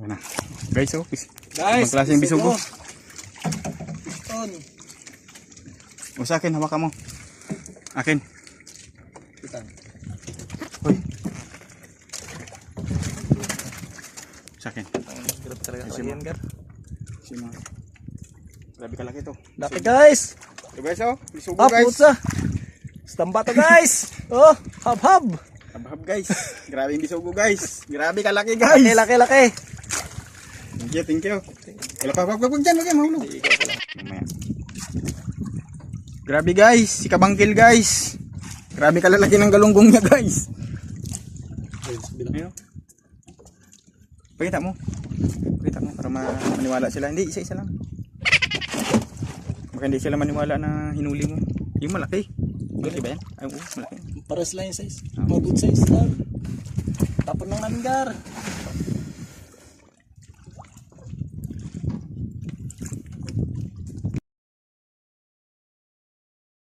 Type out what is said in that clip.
Ayan na. Guys, oh. Guys, Ibang klaseng bisugo. Piston. O sa akin, hawakan mo. Akin. Piston. Hoy. Sa akin. Grabe talaga Ay, kalaki yan, Gar. Sino? Grabe kalaki to. Laki, guys. So guys, oh. Bisugo Ah, guys. putsa. Stamba to, guys. Oh, hab-hab. Habhab guys. Grabe yung bisugo guys. Grabe kalaki guys. Laki. Thank you. Wag dyan, mahulog. Mamaya. Grabe guys, si Kabangkil guys. Grabe kalalaki ng galunggong niya guys. Ayun. Pakita mo para maniwala sila. Hindi, isa-isa lang. Baka hindi sila maniwala na hinuli mo. Yung malaki. Malaki ba yan? Ay, malaki. Pares lang yung size. Mga good size lang. Tapon ng anggar.